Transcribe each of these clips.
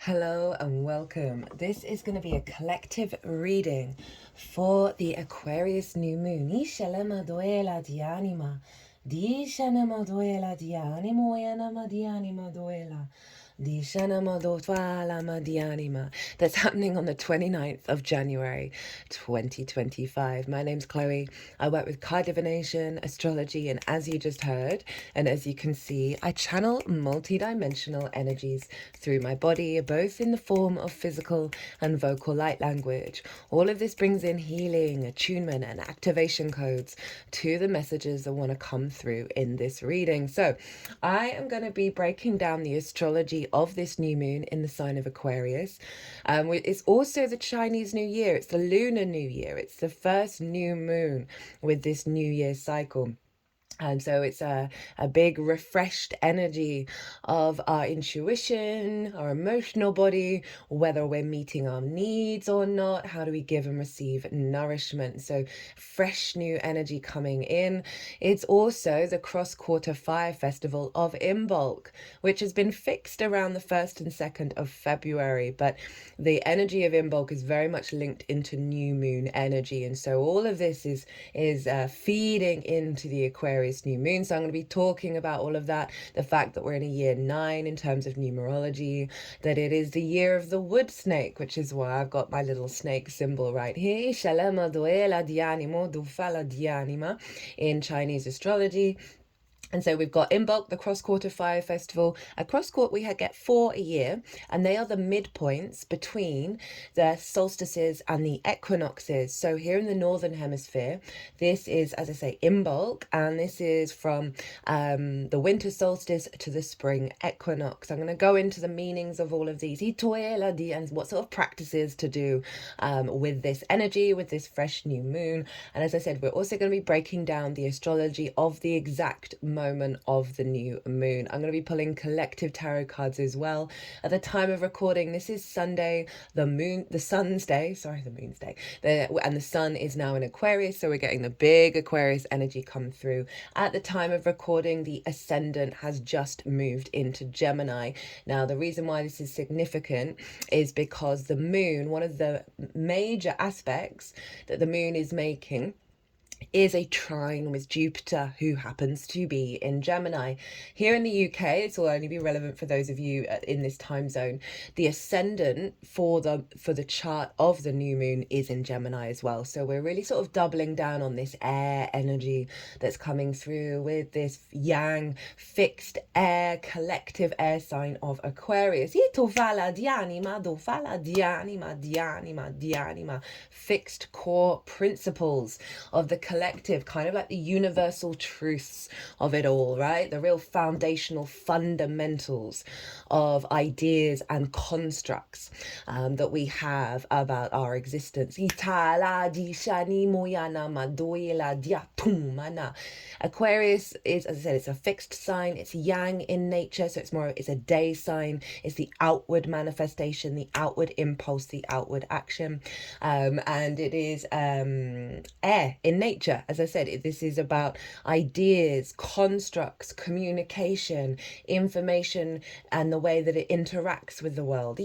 Hello and welcome. This is going to be a collective reading for the Aquarius new moon. Ishalama doela di anima. Dishanama doela di animo yanama di anima doela. Dishanama doela di anima. That's happening on the 29th of January 2025. My name's Chloe. I work with card divination, astrology, and as you just heard, and as you can see, I channel multidimensional energies through my body, both in the form of physical and vocal light language. All of this brings in healing, attunement, and activation codes to the messages that want to come through in this reading. So I am going to be breaking down the astrology of this new moon in the sign of Aquarius. It's also the Chinese New Year. It's the Lunar New Year. It's the first new moon with this New Year cycle. And so it's a big refreshed energy of our intuition, our emotional body, whether we're meeting our needs or not. How do we give and receive nourishment? So fresh new energy coming in. It's also the cross-quarter fire festival of Imbolc, which has been fixed around the 1st and 2nd of February. But the energy of Imbolc is very much linked into new moon energy. And so all of this is feeding into the Aquarius new moon. So I'm going to be talking about all of that, the fact that we're in a year 9 in terms of numerology, that it is the year of the wood snake, which is why I've got my little snake symbol right here, Shalama Doela Dianimo Dufala Dianima in Chinese astrology. And so we've got Imbolc, the cross-quarter fire festival. At cross-quarter, we get 4 a year, and they are the midpoints between the solstices and the equinoxes. So here in the northern hemisphere, this is, as I say, Imbolc, and this is from the winter solstice to the spring equinox. I'm going to go into the meanings of all of these, and what sort of practices to do with this energy, with this fresh new moon. And as I said, we're also going to be breaking down the astrology of the exact moment of the new moon. I'm going to be pulling collective tarot cards as well. At the time of recording, this is Sunday, the sun's day, the moon's day, and the sun is now in Aquarius, so we're getting the big Aquarius energy come through. At the time of recording, the ascendant has just moved into Gemini. Now, the reason why this is significant is because the moon, one of the major aspects that the moon is making, is a trine with Jupiter, who happens to be in Gemini. Here in the UK, this will only be relevant for those of you in this time zone. The ascendant for the chart of the new moon is in Gemini as well. So we're really sort of doubling down on this air energy that's coming through with this yang, fixed air, collective air sign of Aquarius. Fixed core principles of the collective, kind of like the universal truths of it all, right? The real foundational fundamentals of ideas and constructs that we have about our existence. Aquarius is, as I said, it's a fixed sign. It's yang in nature, so it's a day sign. It's the outward manifestation, the outward impulse, the outward action, and it is air in nature. As I said, this is about ideas, constructs, communication, information, and the way that it interacts with the world.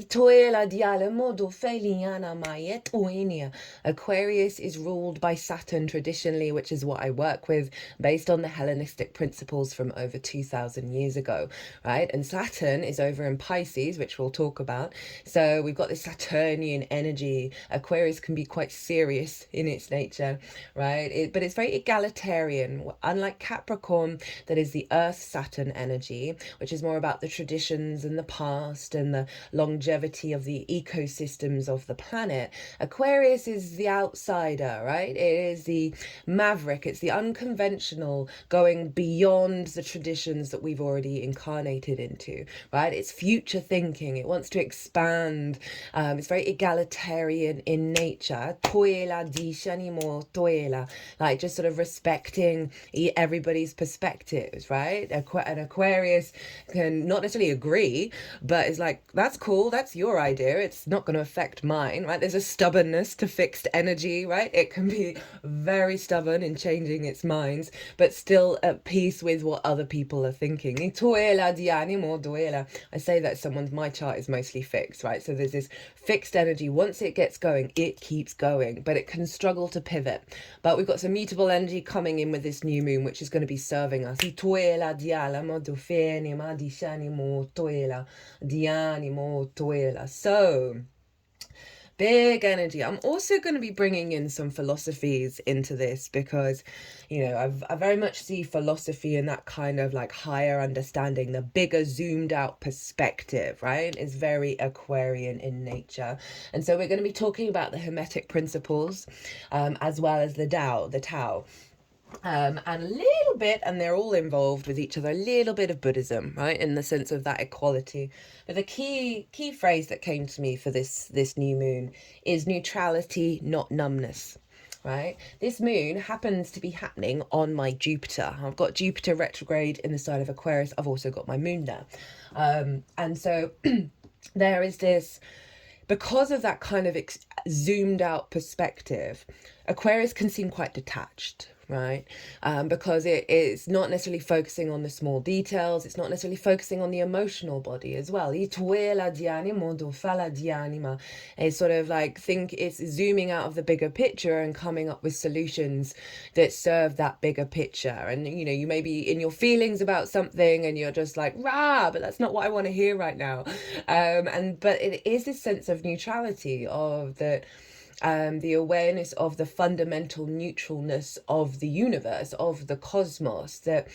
Aquarius is ruled by Saturn traditionally, which is what I work with, based on the Hellenistic principles from over 2,000 years ago, right? And Saturn is over in Pisces, which we'll talk about. So we've got this Saturnian energy. Aquarius can be quite serious in its nature, right? But it's very egalitarian, unlike Capricorn, that is the Earth Saturn energy, which is more about the traditions and the past and the longevity of the ecosystems of the planet. Aquarius is the outsider, right? It is the maverick. It's the unconventional, going beyond the traditions that we've already incarnated into, right? It's future thinking. It wants to expand. It's very egalitarian in nature. like just sort of respecting everybody's perspectives, right? An Aquarius can not necessarily agree, but it's like, that's cool, that's your idea, it's not going to affect mine, right? There's a stubbornness to fixed energy, right? It can be very stubborn in changing its minds, but still at peace with what other people are thinking. I say that my chart is mostly fixed, right? So there's this fixed energy. Once it gets going, it keeps going, but it can struggle to pivot. But we've got some mutable energy coming in with this new moon, which is going to be serving us. So big energy. I'm also going to be bringing in some philosophies into this because, you know, I very much see philosophy in that kind of like higher understanding, the bigger zoomed out perspective, right? Is very Aquarian in nature. And so we're going to be talking about the Hermetic principles, as well as the Tao. And a little bit, and they're all involved with each other, a little bit of Buddhism, right, in the sense of that equality. But the key phrase that came to me for this new moon is neutrality, not numbness, right? This moon happens to be happening on my Jupiter. I've got Jupiter retrograde in the sign of Aquarius. I've also got my moon there. And so there is this, because of that kind of zoomed out perspective, Aquarius can seem quite detached, right? Because it's not necessarily focusing on the small details. It's not necessarily focusing on the emotional body as well. It's sort of like, it's zooming out of the bigger picture and coming up with solutions that serve that bigger picture. And, you know, you may be in your feelings about something and you're just like, rah, but that's not what I want to hear right now. But it is this sense of neutrality, of that, the awareness of the fundamental neutralness of the universe, of the cosmos, that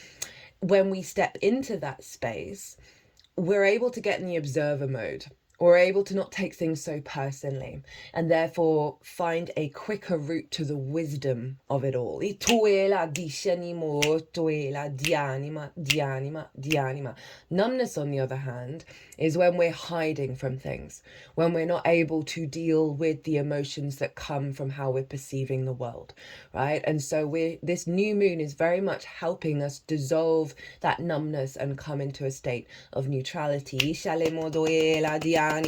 when we step into that space, we're able to get in the observer mode. We're able to not take things so personally, and therefore find a quicker route to the wisdom of it all. Numbness, on the other hand, is when we're hiding from things, when we're not able to deal with the emotions that come from how we're perceiving the world, right? And so this new moon is very much helping us dissolve that numbness and come into a state of neutrality. And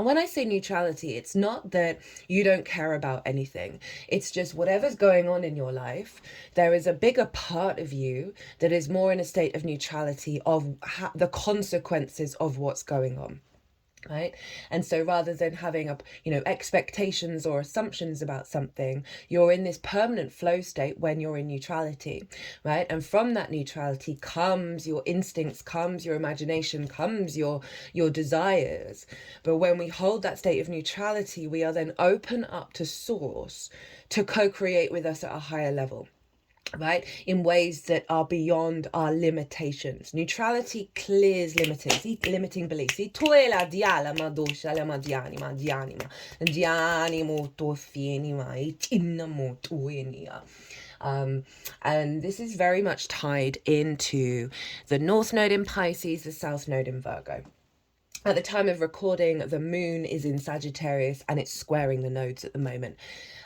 when I say neutrality, it's not that you don't care about anything. It's just whatever's going on in your life, there is a bigger part of you that is more in a state of neutrality of the consequences of what's going on. Right? And so rather than having expectations or assumptions about something, you're in this permanent flow state when you're in neutrality, right? And from that neutrality comes your instincts, comes your imagination, comes your desires. But when we hold that state of neutrality, we are then open up to source to co-create with us at a higher level, right, in ways that are beyond our limitations. Neutrality clears limiting beliefs. And this is very much tied into the North Node in Pisces, the South Node in Virgo. At the time of recording, the moon is in Sagittarius and it's squaring the nodes at the moment.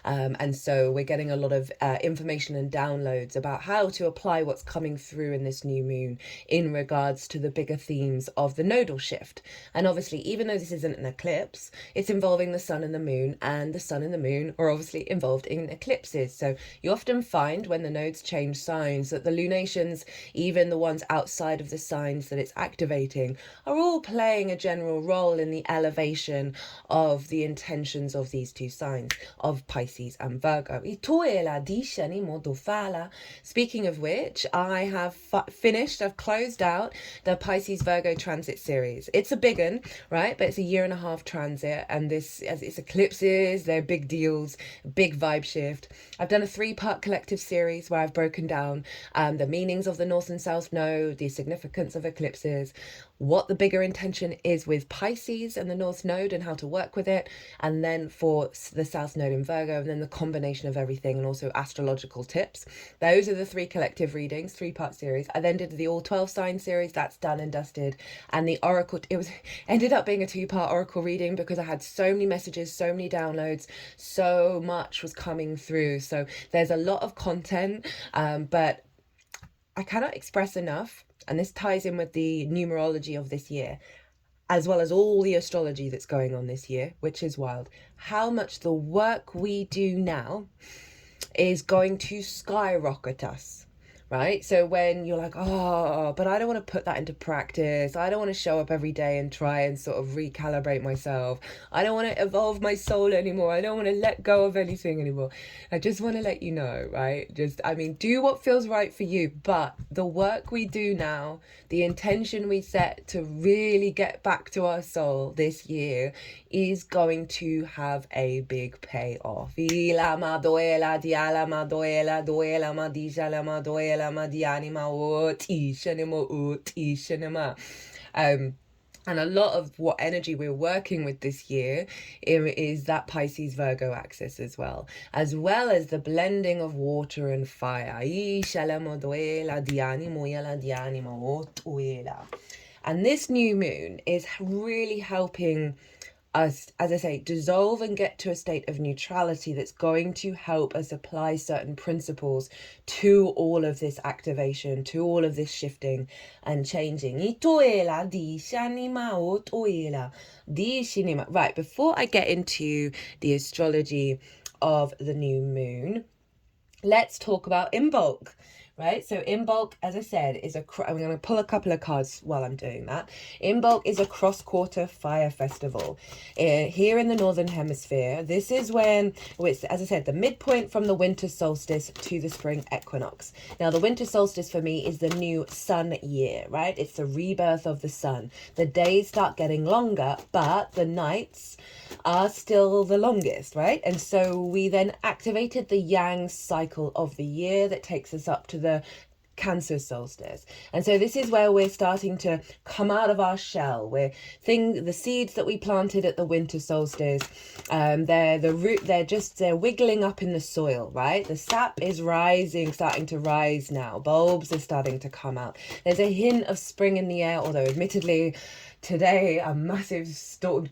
And so we're getting a lot of information and downloads about how to apply what's coming through in this new moon in regards to the bigger themes of the nodal shift. And obviously, even though this isn't an eclipse, it's involving the sun and the moon, and the sun and the moon are obviously involved in eclipses. So you often find when the nodes change signs that the lunations, even the ones outside of the signs that it's activating, are all playing a general role in the elevation of the intentions of these two signs, of Pisces and Virgo. Speaking of which, I have finished, I've closed out the Pisces Virgo transit series. It's a big one, right? But it's a 1.5-year transit, and this, as it's eclipses, they're big deals, big vibe shift. I've done a 3-part collective series where I've broken down the meanings of the North and South Node, the significance of eclipses, what the bigger intention is with Pisces and the North Node and how to work with it, and then for the South Node in Virgo, and then the combination of everything, and also astrological tips. Those are the 3 collective readings, 3-part series. I then did the all 12 sign series, that's done and dusted, and the Oracle, ended up being a 2-part Oracle reading because I had so many messages, so many downloads, so much was coming through. So there's a lot of content, but I cannot express enough, and this ties in with the numerology of this year, as well as all the astrology that's going on this year, which is wild, how much the work we do now is going to skyrocket us. Right? So when you're like, oh, but I don't want to put that into practice. I don't want to show up every day and try and sort of recalibrate myself. I don't want to evolve my soul anymore. I don't want to let go of anything anymore. I just want to let you know, right? Do what feels right for you. But the work we do now, the intention we set to really get back to our soul this year is going to have a big payoff. And a lot of what energy we're working with this year is that Pisces Virgo axis as well as the blending of water and fire. And this new moon is really helping us, as I say, dissolve and get to a state of neutrality that's going to help us apply certain principles to all of this activation, to all of this shifting and changing. Right, before I get into the astrology of the new moon, let's talk about Imbolc. Right, so Imbolc, as I said, is I'm going to pull a couple of cards while I'm doing that. Imbolc is a cross-quarter fire festival here in the Northern Hemisphere. This is when, as I said, the midpoint from the winter solstice to the spring equinox. Now, the winter solstice for me is the new sun year, right? It's the rebirth of the sun. The days start getting longer, but the nights are still the longest, right? And so we then activated the yang cycle of the year that takes us up to the Cancer solstice. And so this is where we're starting to come out of our shell. The seeds that we planted at the winter solstice, they're wiggling up in the soil, right? The sap is starting to rise now. Bulbs are starting to come out. There's a hint of spring in the air, although admittedly today a massive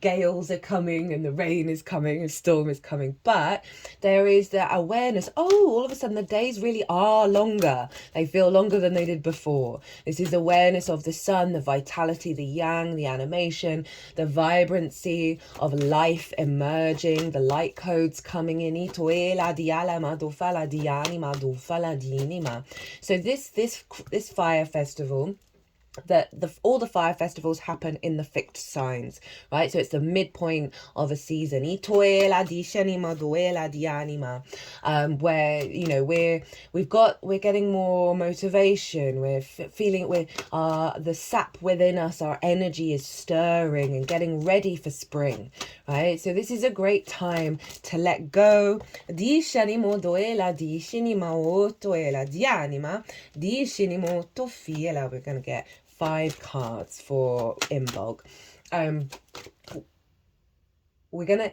gales are coming and the rain is coming, a storm is coming, but there is that awareness, all of a sudden the days really are longer. They feel longer than they did before. This is awareness of the sun, the vitality, the yang, the animation, the vibrancy of life emerging, the light codes coming in. So this fire festival, all the fire festivals happen in the fixed signs, right? So it's the midpoint of a season, where we're getting more motivation. We're feeling the sap within us, our energy is stirring and getting ready for spring, right? So this is a great time to let go. We're gonna get 5 cards for Imbolc. We're gonna,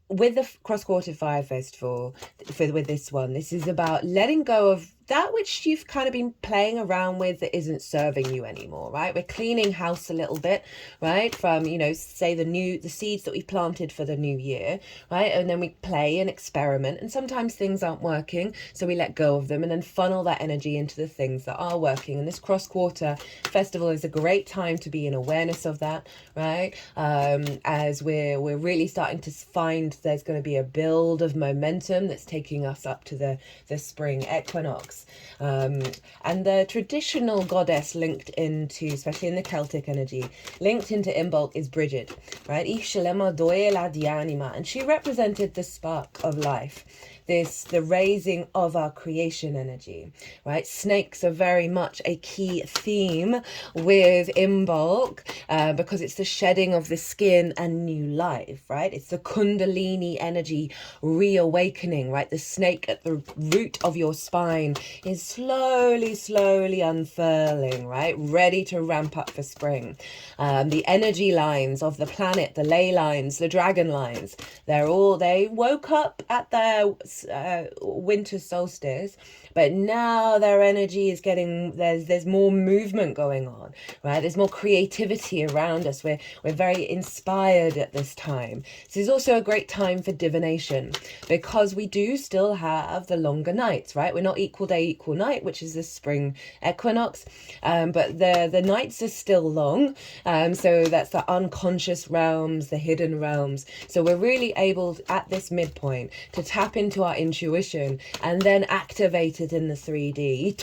with the cross-quarter fire festival, with this one, this is about letting go of that which you've kind of been playing around with that isn't serving you anymore, right? We're cleaning house a little bit, right? From, say the seeds that we planted for the new year, right? And then we play and experiment, and sometimes things aren't working, so we let go of them and then funnel that energy into the things that are working. And this cross-quarter festival is a great time to be in awareness of that, right? As we're really starting to find there's going to be a build of momentum that's taking us up to the spring equinox. And the traditional goddess linked into, especially in the Celtic energy, linked into Imbolc is Bridget, right? And she represented the spark of life, the raising of our creation energy, right? Snakes are very much a key theme with Imbolc because it's the shedding of the skin and new life, right? It's the Kundalini energy reawakening, right? The snake at the root of your spine is slowly unfurling, right? Ready to ramp up for spring. The energy lines of the planet, the ley lines, the dragon lines, they woke up at their winter solstice, but now their energy is getting, there's more movement going on, right? There's more creativity around us. We're very inspired at this time. This is also a great time for divination, because we do still have the longer nights, right? We're not equal day, equal night, which is the spring equinox, but the nights are still long. So that's the unconscious realms, the hidden realms. So we're really able at this midpoint to tap into our intuition and then activate it in the 3D.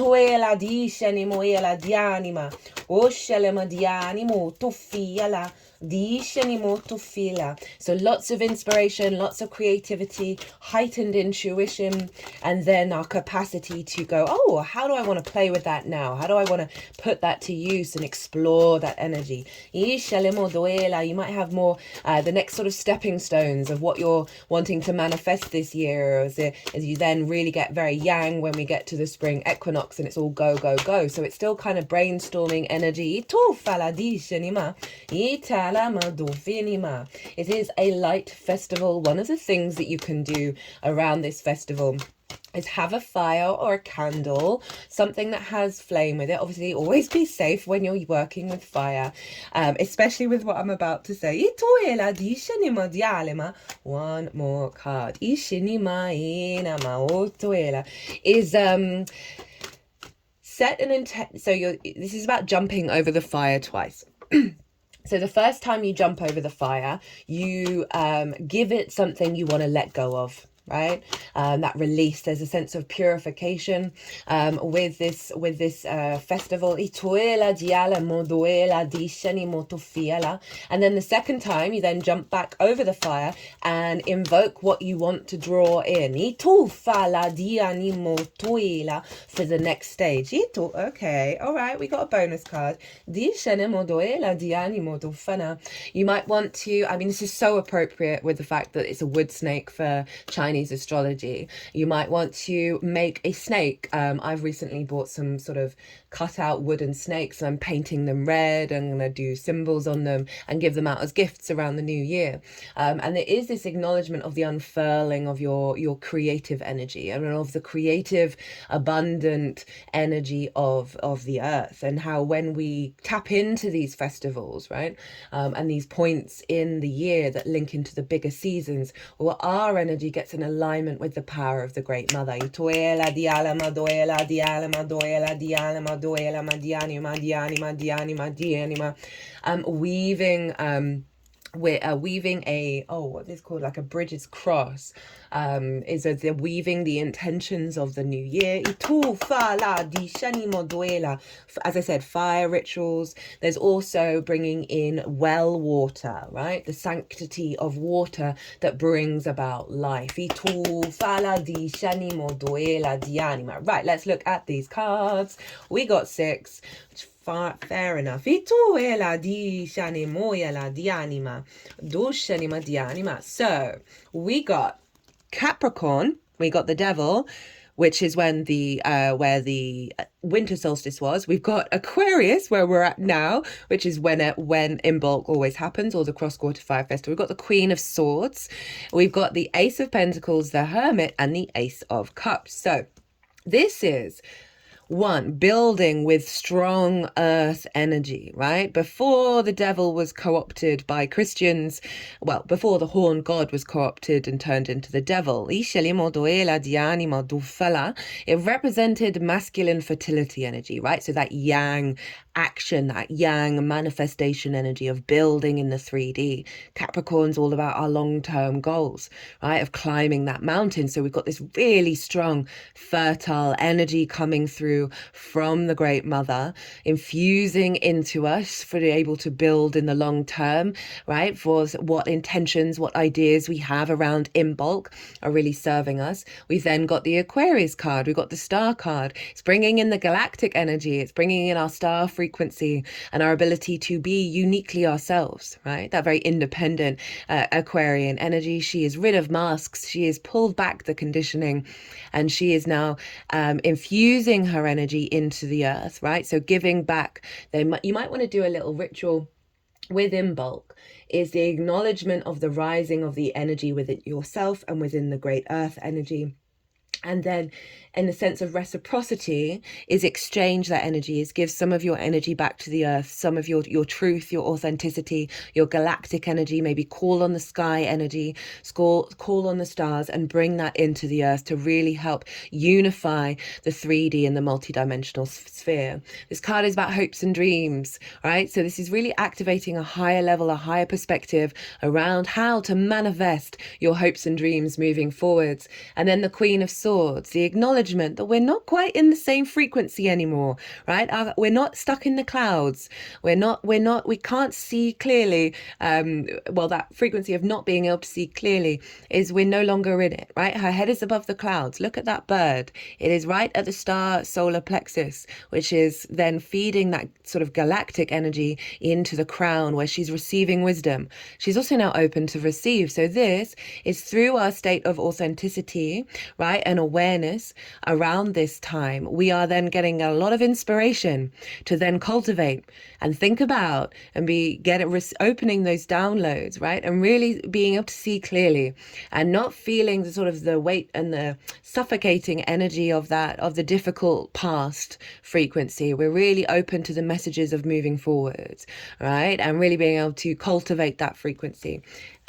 So lots of inspiration, lots of creativity, heightened intuition, and then our capacity to go, oh, how do I want to play with that now? How do I want to put that to use and explore that energy? You might have more the next sort of stepping stones of what you're wanting to manifest this year, as you then really get very yang when we get to the spring equinox and it's all go, go, go. So it's still kind of brainstorming energy. It is a light festival. One of the things that you can do around this festival is have a fire or a candle, something that has flame with it. Obviously, always be safe when you're working with fire, especially with what I'm about to say. One more card. Is set an intent. So this is about jumping over the fire twice. So the first time you jump over the fire, you give it something you want to let go of, right? That release. There's a sense of purification with this festival. And then the second time, you then jump back over the fire and invoke what you want to draw in for the next stage. Okay, all right, we got a bonus card. You might want to, I mean, this is so appropriate with the fact that it's a wood snake for Chinese astrology. You might want to make a snake. I've recently bought some sort of cut out wooden snakes, and I'm painting them red. I'm going to do symbols on them and give them out as gifts around the new year. And there is this acknowledgement of the unfurling of your creative energy and of the creative, abundant energy of the earth, and how when we tap into these festivals, right, and these points in the year that link into the bigger seasons, well, our energy gets in alignment with the power of the Great Mother. We're weaving a what is called like a bridge's cross, they're weaving the intentions of the new year. As I said, fire rituals. There's also bringing in well water, right? The sanctity of water that brings about life. Right, let's look at these cards. We got 6. Fair enough. So we got Capricorn, we got the devil, which is when where the winter solstice was. We've got Aquarius, where we're at now, which is when Imbolc always happens, or the cross-quarter fire festival. We've got the Queen of Swords. We've got the Ace of Pentacles, the Hermit, and the Ace of Cups. So this is one, building with strong earth energy, right? Before the devil was co-opted by Christians, well, before the horned god was co-opted and turned into the devil, it represented masculine fertility energy, right? So that yang action, that yang manifestation energy of building in the 3D. Capricorn's all about our long-term goals, right? Of climbing that mountain. So we've got this really strong, fertile energy coming through from the Great Mother, infusing into us for being able to build in the long term, right? For what intentions, what ideas we have around Imbolc are really serving us. We've then got the Aquarius card. We've got the Star card. It's bringing in the galactic energy. It's bringing in our star frequency frequency and our ability to be uniquely ourselves, right? That very independent Aquarian energy. She is rid of masks. She has pulled back the conditioning, and she is now infusing her energy into the earth, right? So giving back. You might want to do a little ritual within bulk, is the acknowledgement of the rising of the energy within yourself and within the great earth energy. And then in the sense of reciprocity is exchange that energy, is give some of your energy back to the earth, some of your truth, your authenticity, your galactic energy, maybe call on the sky energy, call on the stars, and bring that into the earth to really help unify the 3D and the multidimensional sphere. This card is about hopes and dreams, right? So this is really activating a higher level, a higher perspective around how to manifest your hopes and dreams moving forwards. And then the Queen of Swords, the acknowledgement that we're not quite in the same frequency anymore, right? We're not stuck in the clouds. We can't see clearly. That frequency of not being able to see clearly is we're no longer in it, right? Her head is above the clouds. Look at that bird. It is right at the star solar plexus, which is then feeding that sort of galactic energy into the crown where she's receiving wisdom. She's also now open to receive. So this is through our state of authenticity, right? And awareness around this time, we are then getting a lot of inspiration to then cultivate and think about and opening those downloads, right? And really being able to see clearly and not feeling the sort of the weight and the suffocating energy of the difficult past frequency. We're really open to the messages of moving forwards, right? And really being able to cultivate that frequency.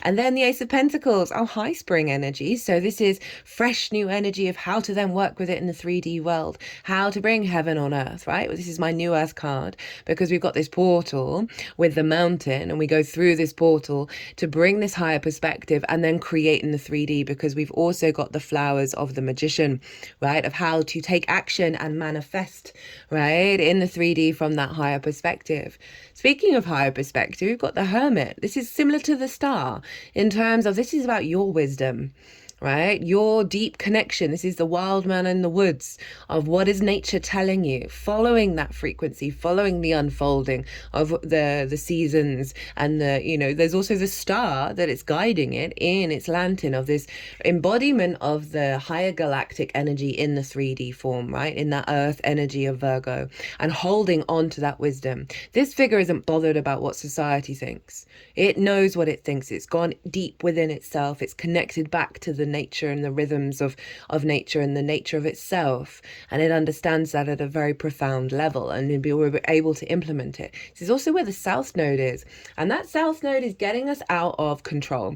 And then the Ace of Pentacles, high spring energy. So this is fresh new energy of how to then work with it in the 3D world, how to bring heaven on earth, right? Well, this is my new earth card because we've got this portal with the mountain and we go through this portal to bring this higher perspective and then create in the 3D, because we've also got the flowers of the magician, right? Of how to take action and manifest, right? In the 3D from that higher perspective. Speaking of higher perspective, we've got the Hermit. This is similar to the Star in terms of this is about your wisdom, right? Your deep connection. This is the wild man in the woods of what is nature telling you, following that frequency, following the unfolding of the seasons, and there's also the star that it's guiding it in its lantern of this embodiment of the higher galactic energy in the 3D form, right? In that earth energy of Virgo, and holding on to that wisdom. This figure isn't bothered about what society thinks. It knows what it thinks. It's gone deep within itself. It's connected back to the nature and the rhythms of nature and the nature of itself, and it understands that at a very profound level, and we're able to implement it. This is also where the South Node is, and that South Node is getting us out of control,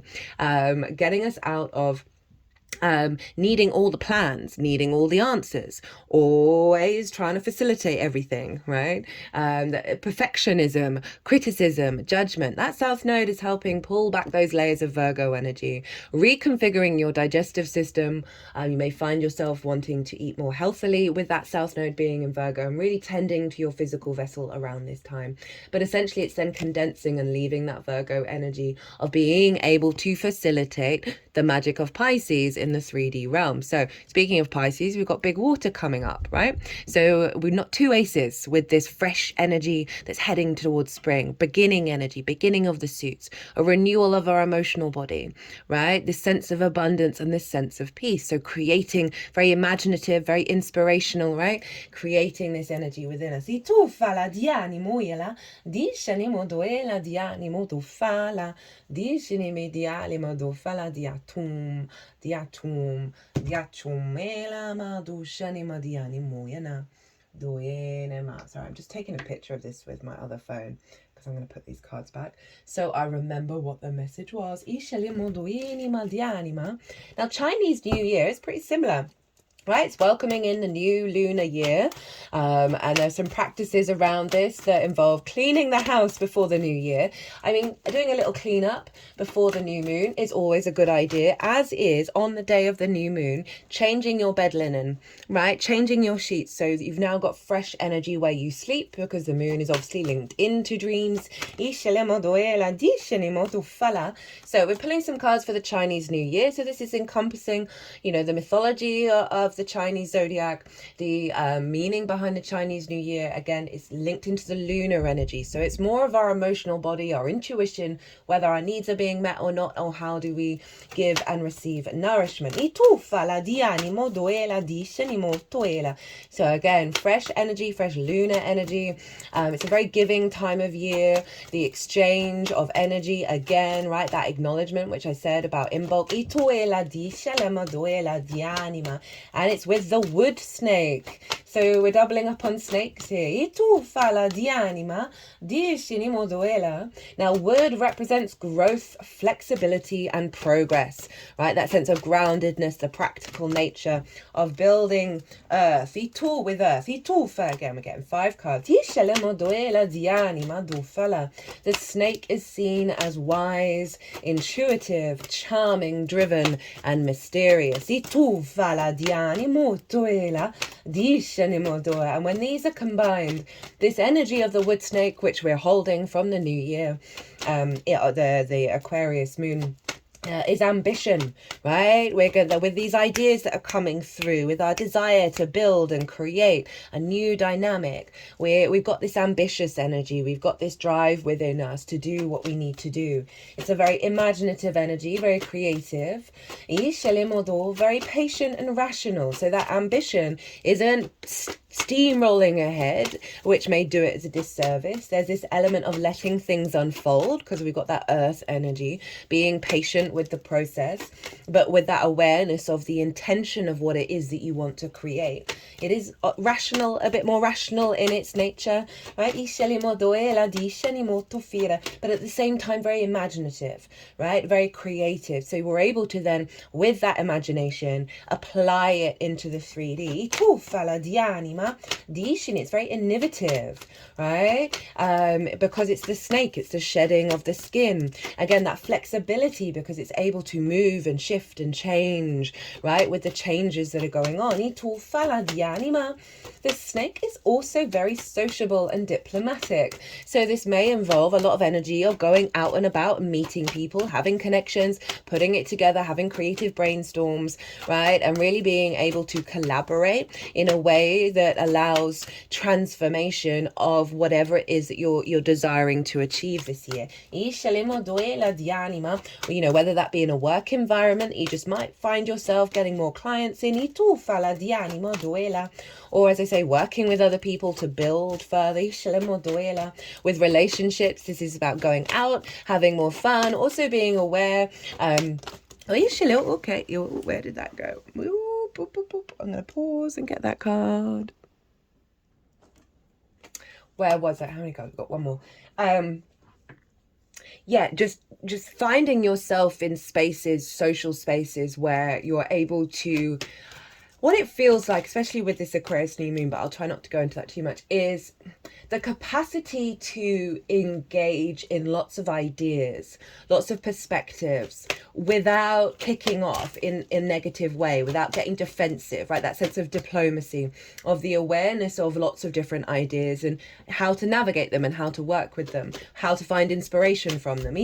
getting us out of needing all the plans, needing all the answers, always trying to facilitate everything, right? Perfectionism, criticism, judgment. That South Node is helping pull back those layers of Virgo energy, reconfiguring your digestive system. You may find yourself wanting to eat more healthily with that South Node being in Virgo, and really tending to your physical vessel around this time. But essentially it's then condensing and leaving that Virgo energy of being able to facilitate the magic of Pisces in the 3D realm. So speaking of Pisces, we've got big water coming up, right? So we've not two aces with this fresh energy that's heading towards spring, beginning energy, beginning of the suits, a renewal of our emotional body, right? This sense of abundance and this sense of peace. So creating very imaginative, very inspirational, right? Creating this energy within us. Sorry, I'm just taking a picture of this with my other phone because I'm going to put these cards back so I remember what the message was. Now, Chinese New Year is pretty similar. Right, it's welcoming in the new lunar year, and there's some practices around this that involve cleaning the house before the new year. I mean, doing a little cleanup before the new moon is always a good idea, as is on the day of the new moon, changing your bed linen, right? Changing your sheets so that you've now got fresh energy where you sleep, because the moon is obviously linked into dreams. So we're pulling some cards for the Chinese New Year. So this is encompassing, the mythology of of the Chinese zodiac. The meaning behind the Chinese New Year, again, is linked into the lunar energy. So it's more of our emotional body, our intuition, whether our needs are being met or not, or how do we give and receive nourishment. So again, fresh energy, fresh lunar energy. It's a very giving time of year. The exchange of energy, again, right? That acknowledgement, which I said about in bulk. And it's with the wood snake. So we're doubling up on snakes here. Now, wood represents growth, flexibility, and progress, right? That sense of groundedness, the practical nature of building earth. With earth. Again, we're getting 5 cards. The snake is seen as wise, intuitive, charming, driven, and mysterious. And when these are combined, this energy of the wood snake, which we're holding from the new year, the Aquarius moon, is ambition, right? We're going with these ideas that are coming through, with our desire to build and create a new dynamic. We've got this ambitious energy. We've got this drive within us to do what we need to do. It's a very imaginative energy, very creative, very patient and rational. So that ambition isn't steamrolling ahead, which may do it as a disservice. There's this element of letting things unfold, because we've got that earth energy, being patient with the process, but with that awareness of the intention of what it is that you want to create. It is rational, a bit more rational in its nature, right? But at the same time, very imaginative, right? Very creative. So we're able to then, with that imagination, apply it into the 3D. It's very innovative, right? Because it's the snake, it's the shedding of the skin. Again, that flexibility, because it's able to move and shift and change, right? With the changes that are going on. The snake is also very sociable and diplomatic. So this may involve a lot of energy of going out and about and meeting people, having connections, putting it together, having creative brainstorms, right? And really being able to collaborate in a way that allows transformation of whatever it is that you're desiring to achieve this year. You know, whether that be in a work environment, you just might find yourself getting more clients in, or as I say, working with other people to build further. With relationships, this is about going out, having more fun, also being aware. Okay, where did that go? I'm going to pause and get that card. Where was it? How many cards? I've got one more. Yeah, just finding yourself in spaces, social spaces, where you're able to, what it feels like, especially with this Aquarius new moon, but I'll try not to go into that too much, is the capacity to engage in lots of ideas, lots of perspectives, without kicking off in a negative way, without getting defensive, right? That sense of diplomacy, of the awareness of lots of different ideas and how to navigate them and how to work with them, how to find inspiration from them.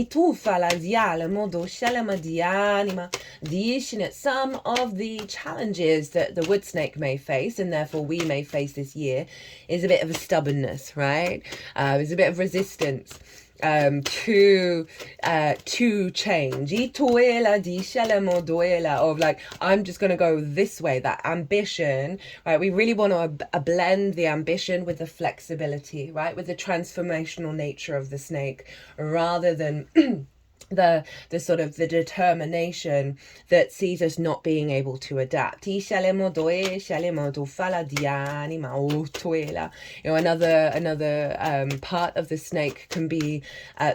Some of the challenges that the wood snake may face, and therefore we may face this year, is a bit of a stubbornness, right? There's a bit of resistance to change, of like, I'm just going to go this way. That ambition, right? We really want to blend the ambition with the flexibility, right? With the transformational nature of the snake, rather than the sort of the determination that sees us not being able to adapt. You know, another part of the snake can be,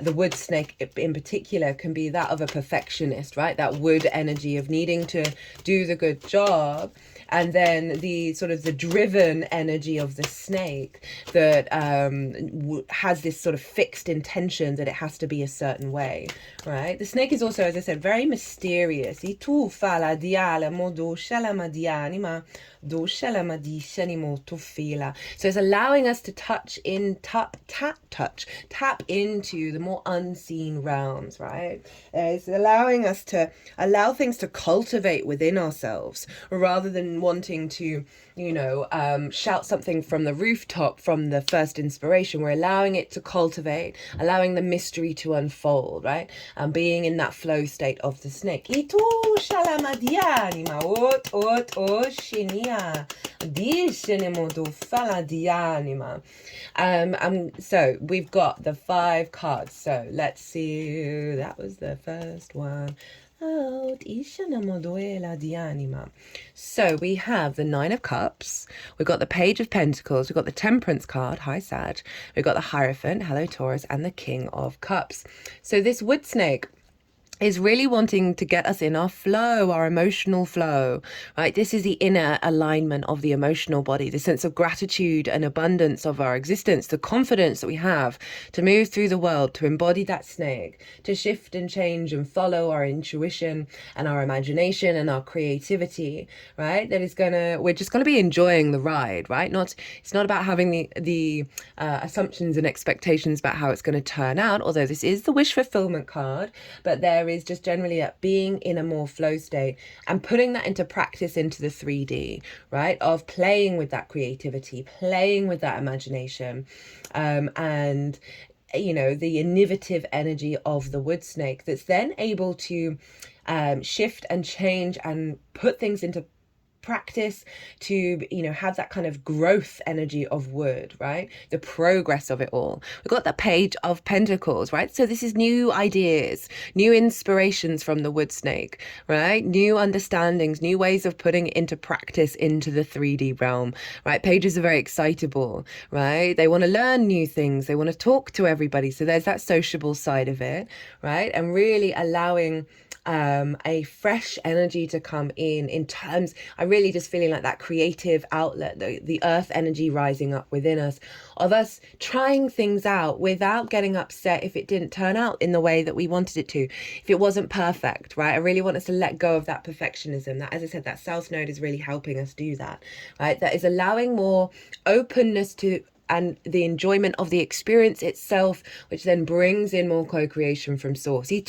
the wood snake in particular, can be that of a perfectionist, right? That wood energy of needing to do the good job. And then the sort of the driven energy of the snake that has this sort of fixed intention that it has to be a certain way, right? The snake is also, as I said, very mysterious. I tu fa la diala mo do shalama dianima do shalama di shanimo tu fila. So it's allowing us to tap into the more unseen realms, right? It's allowing us to allow things to cultivate within ourselves rather than wanting to, you know, shout something from the rooftop from the first inspiration. We're allowing it to cultivate, allowing the mystery to unfold, right? And being in that flow state of the snake. Itu shalamadianima ot shinia di shinimodu faladianima. So we've got the 5 cards. So let's see. That was the first one. So we have the 9 of Cups, we've got the Page of Pentacles, we've got the Temperance card, hi Sag, we've got the Hierophant, hello Taurus, and the King of Cups. So this wood snake is really wanting to get us in our flow, our emotional flow, right? This is the inner alignment of the emotional body, the sense of gratitude and abundance of our existence, the confidence that we have to move through the world, to embody that snake, to shift and change and follow our intuition and our imagination and our creativity, right? We're just gonna be enjoying the ride, right? It's not about having the assumptions and expectations about how it's gonna turn out, although this is the wish fulfillment card, but there is just generally being in a more flow state and putting that into practice into the 3D, right? Of playing with that creativity, playing with that imagination, and, you know, the innovative energy of the wood snake that's then able to shift and change and put things into practice to, you know, have that kind of growth energy of wood, right? The progress of it all. We've got that Page of Pentacles, right? So this is new ideas, new inspirations from the wood snake, right? New understandings, new ways of putting it into practice into the 3D realm, right? Pages are very excitable, right? They want to learn new things. They want to talk to everybody. So there's that sociable side of it, right? And really allowing a fresh energy to come in terms, I really just feeling like that creative outlet, the earth energy rising up within us, of us trying things out without getting upset if it didn't turn out in the way that we wanted it to, if it wasn't perfect, right? I really want us to let go of that perfectionism. That, as I said, that South Node is really helping us do that, right? That is allowing more openness to and the enjoyment of the experience itself, which then brings in more co-creation from source. And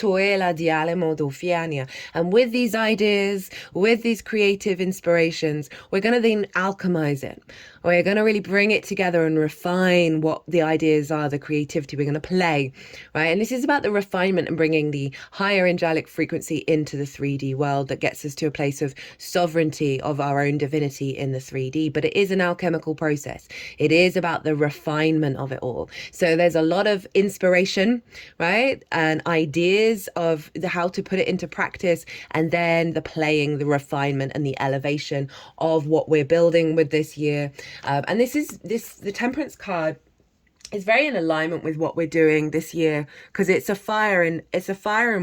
with these ideas, with these creative inspirations, we're going to then alchemize it. We're going to really bring it together and refine what the ideas are, the creativity we're going to play, right? And this is about the refinement and bringing the higher angelic frequency into the 3D world that gets us to a place of sovereignty of our own divinity in the 3D. But it is an alchemical process. It is about the refinement of it all. So there's a lot of inspiration, right? And ideas of how to put it into practice, and then the playing, the refinement and the elevation of what we're building with this year. And the Temperance card is very in alignment with what we're doing this year, because it's a fire and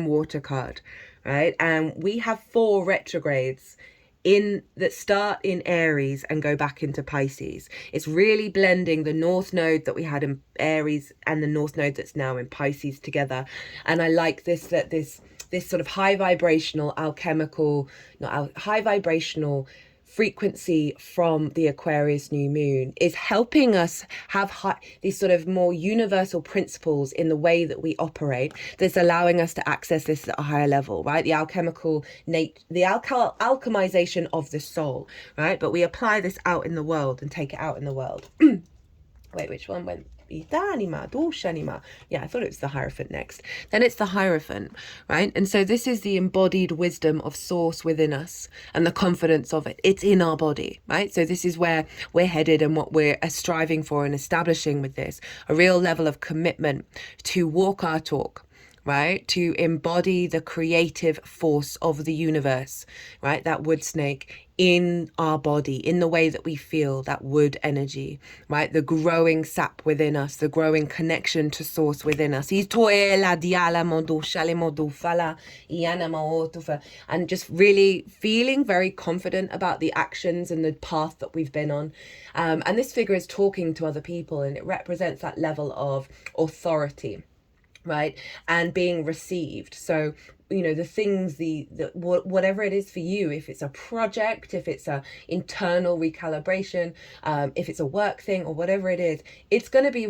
water card, right? And we have 4 retrogrades that start in Aries and go back into Pisces. It's really blending the North Node that we had in Aries and the North Node that's now in Pisces together. And I like this sort of high vibrational frequency from the Aquarius new moon is helping us have these sort of more universal principles in the way that we operate, that's allowing us to access this at a higher level, right? The alchemization of the soul, right? But we apply this out in the world and take it out in the world. Wait, which one went? Yeah, I thought it was the Hierophant next. Then it's the Hierophant, right? And so this is the embodied wisdom of source within us and the confidence of it. It's in our body, right? So this is where we're headed and what we're striving for and establishing with this, a real level of commitment to walk our talk, right? To embody the creative force of the universe, right? That wood snake in our body, in the way that we feel that wood energy, right? The growing sap within us, the growing connection to source within us. And just really feeling very confident about the actions and the path that we've been on. And this figure is talking to other people, and it represents that level of authority, right? And being received. So, you know, the things, whatever it is for you, if it's a project, if it's a internal recalibration, if it's a work thing or whatever it is, it's going to be,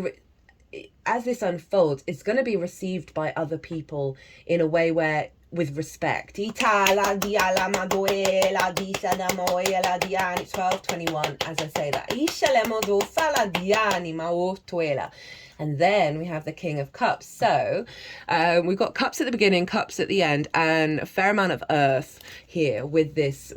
as this unfolds, it's going to be received by other people in a way where, with respect. It's 12:21 as I say that. And then we have the King of Cups. So we've got cups at the beginning, cups at the end, and a fair amount of earth here with this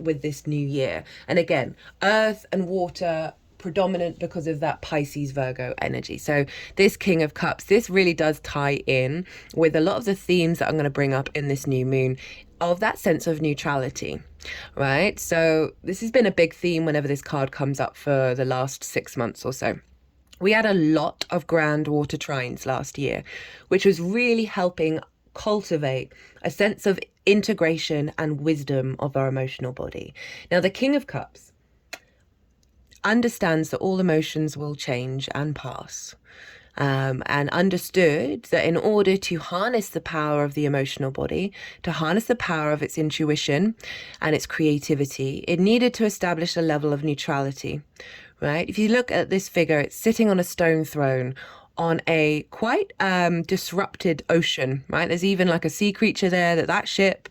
new year. And again, earth and water predominant because of that Pisces Virgo energy. So this King of Cups, this really does tie in with a lot of the themes that I'm going to bring up in this new moon, of that sense of neutrality, right? So this has been a big theme whenever this card comes up for the last 6 months or so. We had a lot of grand water trines last year, which was really helping cultivate a sense of integration and wisdom of our emotional body. Now, the King of Cups understands that all emotions will change and pass, and understood that in order to harness the power of the emotional body, to harness the power of its intuition and its creativity, it needed to establish a level of neutrality. Right? If you look at this figure, it's sitting on a stone throne on a quite disrupted ocean, right? There's even like a sea creature there, that ship,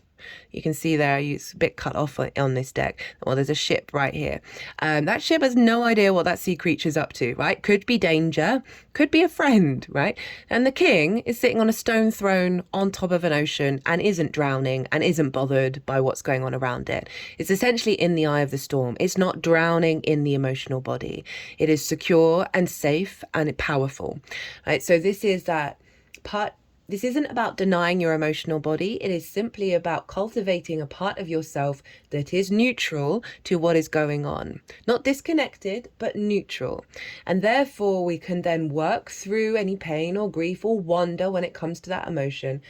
you can see there, it's a bit cut off on this deck. Well, there's a ship right here. That ship has no idea what that sea creature's up to, right? Could be danger, could be a friend, right? And the king is sitting on a stone throne on top of an ocean and isn't drowning and isn't bothered by what's going on around it. It's essentially in the eye of the storm. It's not drowning in the emotional body. It is secure and safe and powerful, right? So this is that part. This isn't about denying your emotional body. It is simply about cultivating a part of yourself that is neutral to what is going on. Not disconnected, but neutral. And therefore, we can then work through any pain or grief or wonder when it comes to that emotion.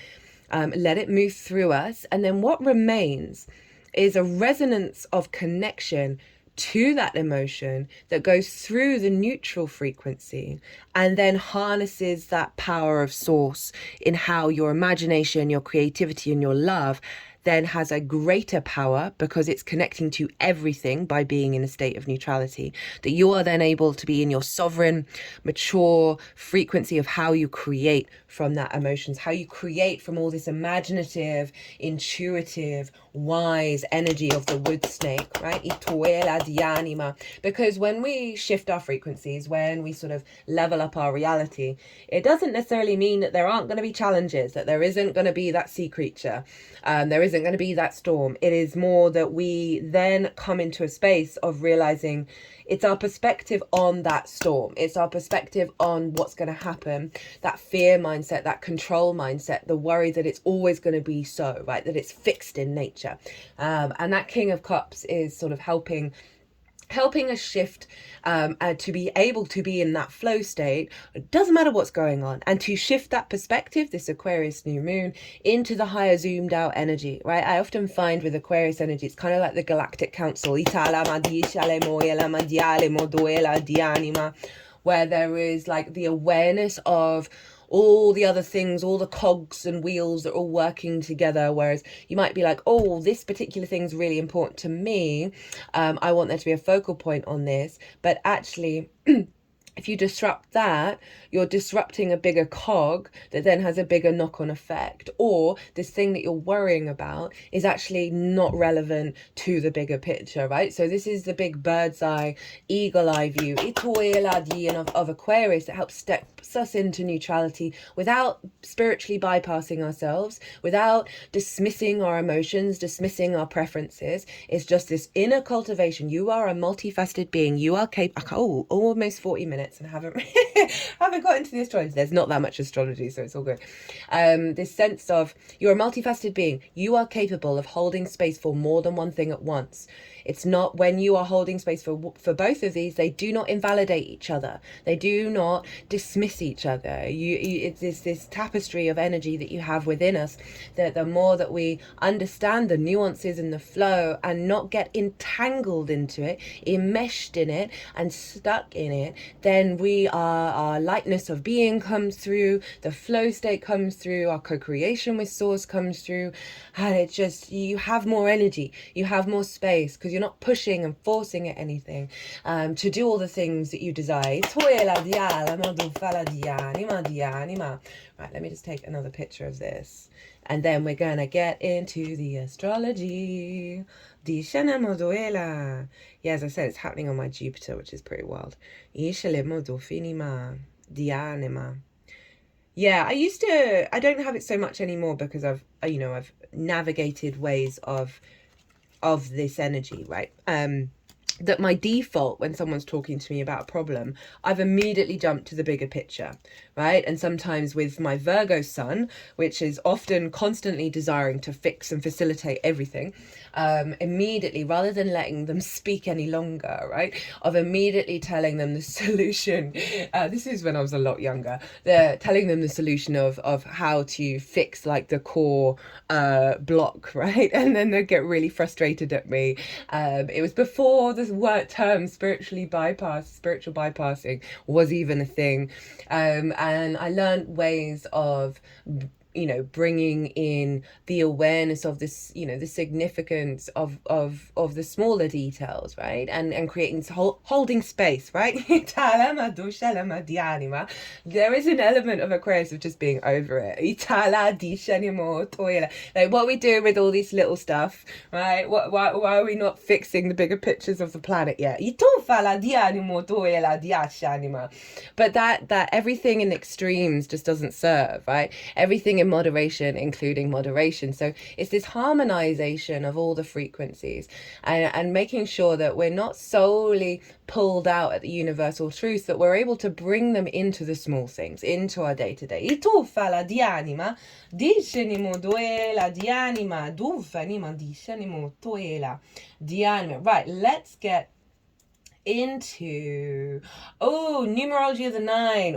Let it move through us. And then what remains is a resonance of connection to that emotion that goes through the neutral frequency and then harnesses that power of source in how your imagination, your creativity, and your love then has a greater power because it's connecting to everything by being in a state of neutrality, that you are then able to be in your sovereign, mature frequency of how you create from that emotions, how you create from all this imaginative, intuitive, wise energy of the wood snake, right? Because when we shift our frequencies, when we sort of level up our reality, it doesn't necessarily mean that there aren't going to be challenges, that there isn't going to be that sea creature, there isn't going to be that storm. It is more that we then come into a space of realizing it's our perspective on that storm. It's our perspective on what's going to happen, that fear mindset, that control mindset, the worry that it's always going to be so, right? That it's fixed in nature. And that King of Cups is sort of helping us shift to be able to be in that flow state. It doesn't matter what's going on, and to shift that perspective, this Aquarius new moon, into the higher zoomed out energy, right? I often find with Aquarius energy, it's kind of like the Galactic Council, where there is like the awareness of all the other things, all the cogs and wheels that are all working together, whereas you might be like, oh, this particular thing's really important to me, I want there to be a focal point on this, but actually if you disrupt that, you're disrupting a bigger cog that then has a bigger knock-on effect. Or this thing that you're worrying about is actually not relevant to the bigger picture, right? So this is the big bird's eye, eagle eye view of Aquarius that helps steps us into neutrality without spiritually bypassing ourselves, without dismissing our emotions, dismissing our preferences. It's just this inner cultivation. You are a multifaceted being. You are capable. Oh, almost 40 minutes. And haven't got into the astrology. There's not that much astrology, so it's all good. This sense of you're a multifaceted being. You are capable of holding space for more than one thing at once. It's not, when you are holding space for both of these, they do not invalidate each other. They do not dismiss each other. It's this tapestry of energy that you have within us, that the more that we understand the nuances and the flow and not get entangled into it, enmeshed in it and stuck in it, then then our lightness of being comes through, the flow state comes through, our co-creation with source comes through, and it just, you have more energy, you have more space, because you're not pushing and forcing at anything to do all the things that you desire. Right, let me just take another picture of this, and then we're gonna get into the astrology. Yeah, as I said, it's happening on my Jupiter, which is pretty wild. Yeah, I don't have it so much anymore, because I've navigated ways of this energy, right? That my default when someone's talking to me about a problem, I've immediately jumped to the bigger picture, right? And sometimes with my Virgo sun, which is often constantly desiring to fix and facilitate everything, immediately, rather than letting them speak any longer, right, of immediately telling them the solution. This is when I was a lot younger. They're telling them the solution of how to fix like the core block, right? And then they get really frustrated at me. It was before the term spiritual bypassing was even a thing, and I learned ways of bringing in the awareness of this, the significance of the smaller details, right? And creating, holding space, right? There is an element of Aquarius of just being over it. Like, what are we doing with all this little stuff, right? Why are we not fixing the bigger pictures of the planet yet? But that everything in extremes just doesn't serve, right? Everything in moderation, including moderation. So it's this harmonization of all the frequencies, and making sure that we're not solely pulled out at the universal truth, that we're able to bring them into the small things, into our day-to-day. Right, let's get into numerology of the 9.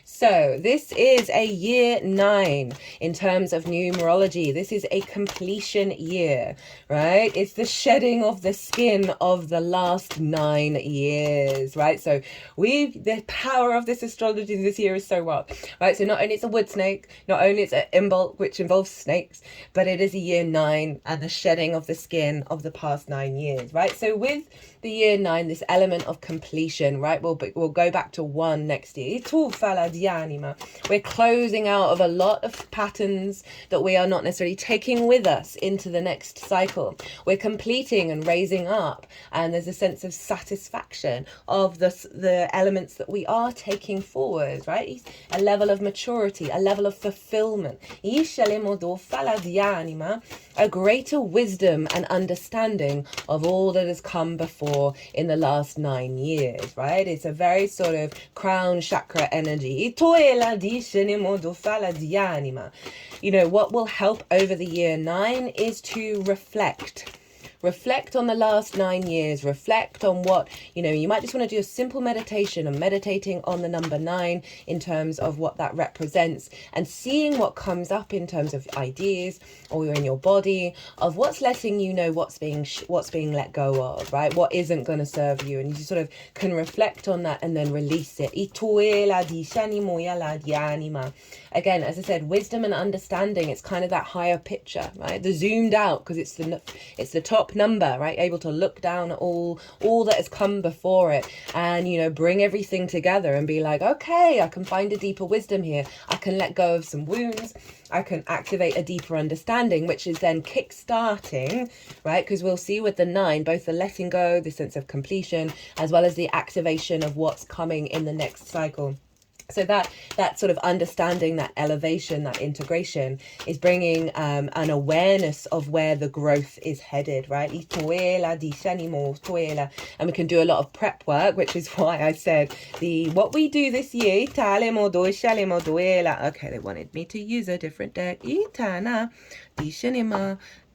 So this is a year 9 in terms of numerology. This is a completion year, right? It's the shedding of the skin of the last 9 years, right? So the power of this astrology this year is so wild, right? So not only it's a wood snake, not only it's an Imbolc, which involves snakes, but it is a year 9 and the shedding of the skin of the past 9 years, right? So with the year 9, this element of completion, right? We'll go back to 1 next year. We're closing out of a lot of patterns that we are not necessarily taking with us into the next cycle. We're completing and raising up, and there's a sense of satisfaction of the elements that we are taking forward, right? A level of maturity, a level of fulfillment, a greater wisdom and understanding of all that has come before in the last 9 years, right? It's a very sort of crown chakra energy. What will help over the year 9 is to reflect on the last 9 years, reflect on what, you might just want to do a simple meditation and meditating on the number 9 in terms of what that represents, and seeing what comes up in terms of ideas or in your body of what's letting you know what's being let go of, right? What isn't going to serve you, and you just sort of can reflect on that and then release it. Again, as I said, wisdom and understanding, it's kind of that higher picture, right? The zoomed out, because it's the top number, right? Able to look down at all that has come before it, and bring everything together and be like, okay, I can find a deeper wisdom here. I can let go of some wounds. I can activate a deeper understanding, which is then kick-starting, right? Because we'll see with the 9, both the letting go, the sense of completion, as well as the activation of what's coming in the next cycle. So that sort of understanding, that elevation, that integration is bringing an awareness of where the growth is headed, right? And we can do a lot of prep work, which is why I said what we do this year. Okay, they wanted me to use a different deck.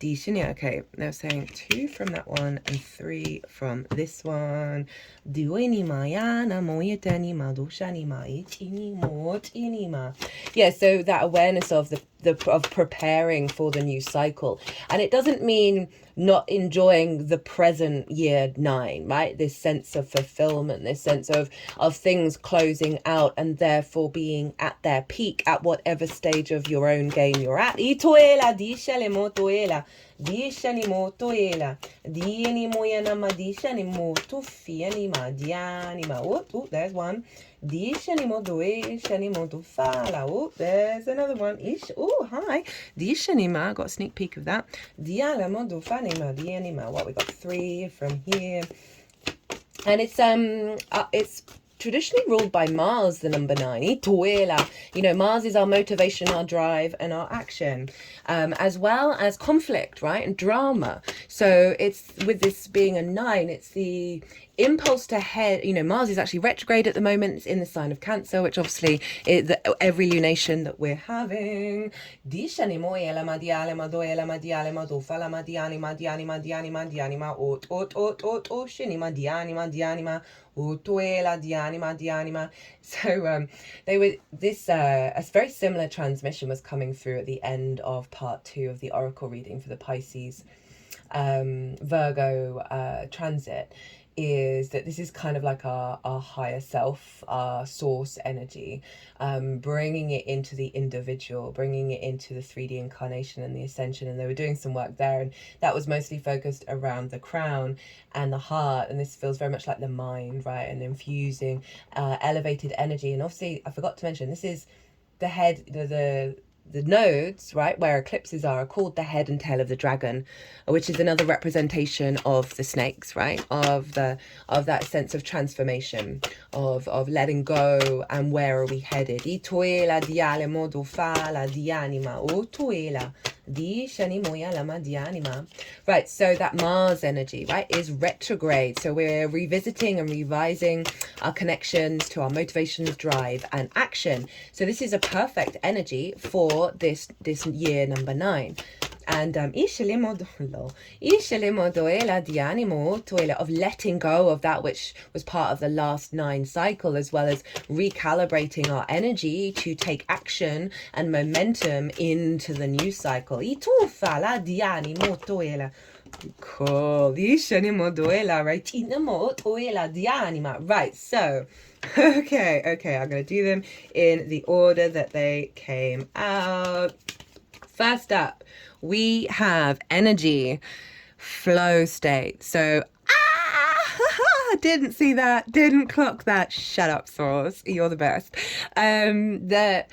Okay, they're saying 2 from that one and 3 from this one. Yeah, so that awareness of of preparing for the new cycle. And it doesn't mean not enjoying the present year 9, right? This sense of fulfillment, this sense of things closing out and therefore being at their peak at whatever stage of your own game you're at. Itoela dishale motoela. Dishani motoela. Diani moyanama dishani moto fianima dianima. Oh, there's one. Dishanimo doe shanimo do fala. Oh, there's another one. Ish. Oh, hi. Dishanima. Got a sneak peek of that. Dialamo do fanima dianima. What, we got 3 from here. And it's traditionally ruled by Mars, the number 9. Itoela. You know, Mars is our motivation, our drive, and our action, as well as conflict, right, and drama. So it's, with this being a 9, it's the impulse to head. You know, Mars is actually retrograde at the moment. It's in the sign of Cancer, which obviously is every lunation that we're having. So they were this a very similar transmission was coming through at the end of part 2 of the oracle reading for the Pisces Virgo transit. Is that this is kind of like our higher self, our source energy, bringing it into the individual, bringing it into the 3D incarnation and the ascension. And they were doing some work there, and that was mostly focused around the crown and the heart. And this feels very much like the mind, right? And infusing elevated energy. And obviously, I forgot to mention, this is the head, the nodes, right, where eclipses are called the head and tail of the dragon, which is another representation of the snakes, right, of that sense of transformation, of letting go, and where are we headed. Itoela diale modo fala dianima otoela di shanimoya lama dianima. Right, so that Mars energy, right, is retrograde. So we're revisiting and revising our connections to our motivations, drive, and action. So this is a perfect energy for this year number 9. And of letting go of that which was part of the last 9 cycle, as well as recalibrating our energy to take action and momentum into the new cycle. Cool. Right, so okay, I'm gonna do them in the order that they came out. First up, we have energy flow state. So didn't see that, didn't clock that. Shut up, Source, you're the best. This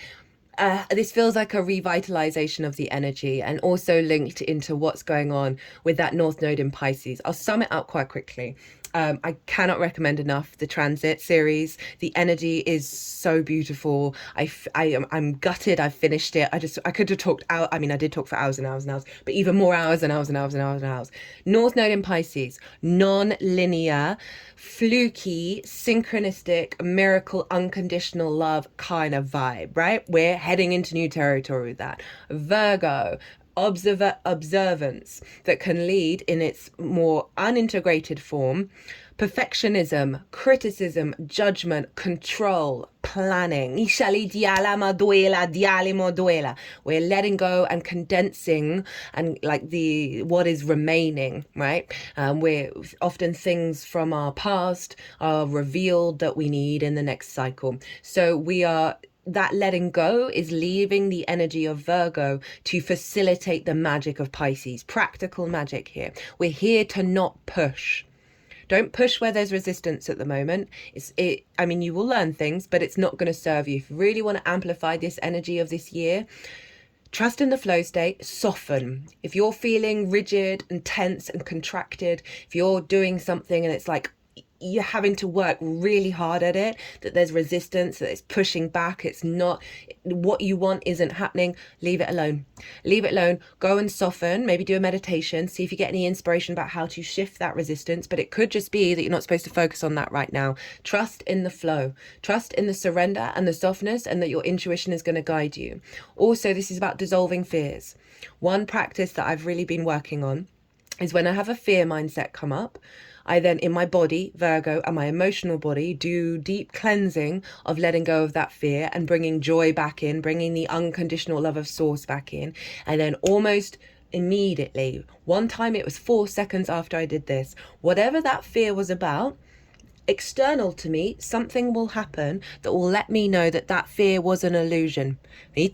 feels like a revitalization of the energy, and also linked into what's going on with that North Node in Pisces. I'll sum it up quite quickly. I cannot recommend enough the transit series. The energy is so beautiful. I'm gutted I've finished it. I could have talked out. I mean, I did talk for hours and hours and hours, but even more hours and hours and hours and hours and hours. North Node in Pisces, non-linear, fluky, synchronistic, miracle, unconditional love kind of vibe, right? We're heading into new territory with that. Virgo, observance that can lead in its more unintegrated form, perfectionism, criticism, judgment, control, planning. We're letting go and condensing, and like what is remaining, right? We're often things from our past are revealed that we need in the next cycle. So that letting go is leaving the energy of Virgo to facilitate the magic of Pisces. Practical magic here. We're here to not push. Don't push where there's resistance at the moment. I mean, you will learn things, but it's not going to serve you. If you really want to amplify this energy of this year, trust in the flow state, soften. If you're feeling rigid and tense and contracted, if you're doing something and it's like you're having to work really hard at it, that there's resistance, that it's pushing back, it's not what you want, isn't happening, leave it alone. Leave it alone. Go and soften, maybe do a meditation, see if you get any inspiration about how to shift that resistance. But it could just be that you're not supposed to focus on that right now. Trust in the flow, trust in the surrender and the softness, and that your intuition is going to guide you. Also, this is about dissolving fears. One practice that I've really been working on is when I have a fear mindset come up, I then, in my body, Virgo, and my emotional body, do deep cleansing of letting go of that fear and bringing joy back in, bringing the unconditional love of source back in. And then almost immediately, one time it was 4 seconds after I did this, whatever that fear was about, external to me, something will happen that will let me know that that fear was an illusion. We're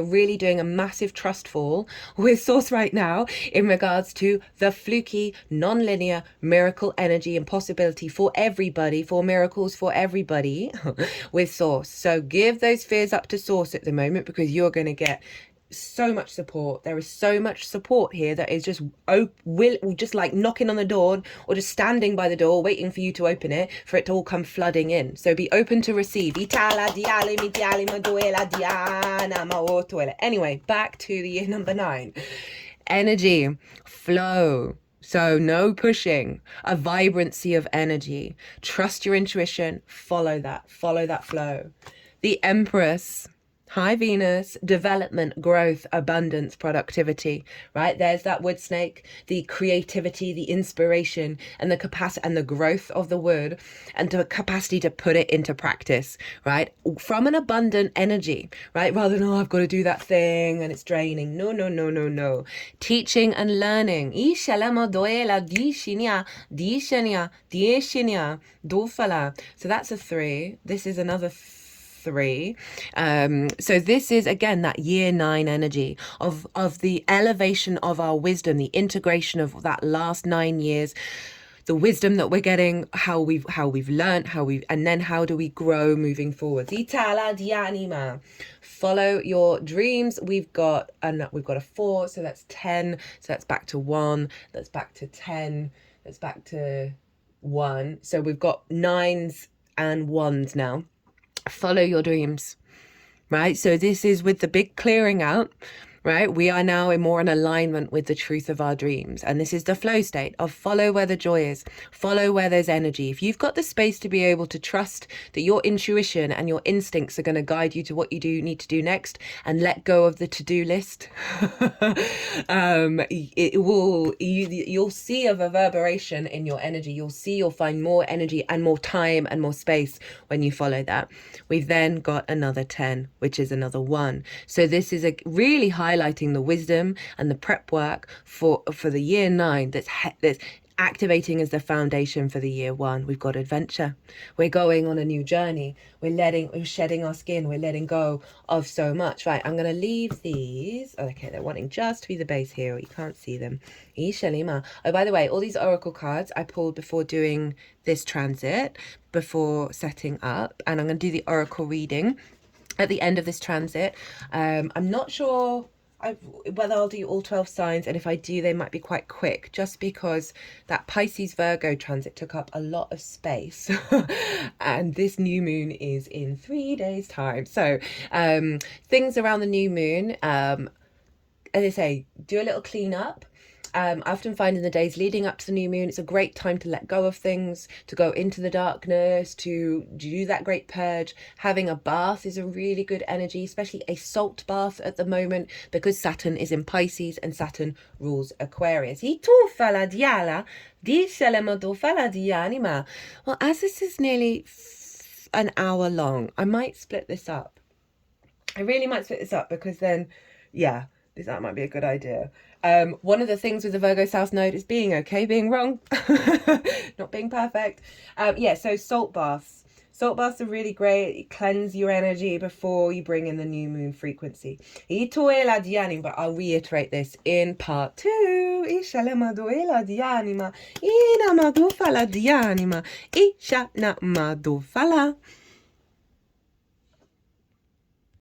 really doing a massive trust fall with source right now in regards to the fluky, non-linear miracle energy and possibility for everybody, for miracles for everybody with source. So give those fears up to source at the moment, because you're going to get so much support. There is so much support here that is just just like knocking on the door or just standing by the door waiting for you to open it, for it to all come flooding in. So be open to receive. Anyway, back to the year number 9. Energy flow. So no pushing, a vibrancy of energy. Trust your intuition, follow that flow. The Empress. Hi, Venus, development, growth, abundance, productivity, right? There's that wood snake, the creativity, the inspiration, and the capacity and the growth of the wood, and the capacity to put it into practice, right? From an abundant energy, right? Rather than, oh, I've got to do that thing and it's draining. No. Teaching and learning. So that's a 3. This is another 3. So this is again that year 9 energy of the elevation of our wisdom, the integration of that last 9 years, the wisdom that we're getting, how we've learned, and then how do we grow moving forward. Follow your dreams. We've got a 4, so that's 10. So that's back to 1. That's back to 10. That's back to 1. So we've got 9s and 1s now. Follow your dreams, right? So this is with the big clearing out, right? We are now more in alignment with the truth of our dreams. And this is the flow state of follow where the joy is, follow where there's energy. If you've got the space to be able to trust that your intuition and your instincts are going to guide you to what you need to do next, and let go of the to-do list, you'll see a reverberation in your energy. You'll find more energy and more time and more space when you follow that. We've then got another 10, which is another 1. So this is a really highlighting the wisdom and the prep work for the year 9 that's activating as the foundation for the year 1. We've got adventure. We're going on a new journey. We're shedding our skin. We're letting go of so much. Right, I'm going to leave these. Okay, they're wanting just to be the base here. You can't see them. Oh, by the way, all these oracle cards I pulled before doing this transit, before setting up. And I'm going to do the oracle reading at the end of this transit. I'm not sure whether I'll do all 12 signs, and if I do, they might be quite quick, just because that Pisces Virgo transit took up a lot of space and this new moon is in 3 days time. So things around the new moon, as I say, do a little clean up. I often find in the days leading up to the new moon, it's a great time to let go of things, to go into the darkness, to do that great purge. Having a bath is a really good energy, especially a salt bath at the moment, because Saturn is in Pisces and Saturn rules Aquarius. Well, as this is nearly an hour long, I might split this up. I really might split this up, because then, yeah, that might be a good idea. One of the things with the Virgo South Node is being okay, being wrong, not being perfect. So salt baths. Salt baths are really great. Cleanse your energy before you bring in the new moon frequency. But I'll reiterate this in part 2.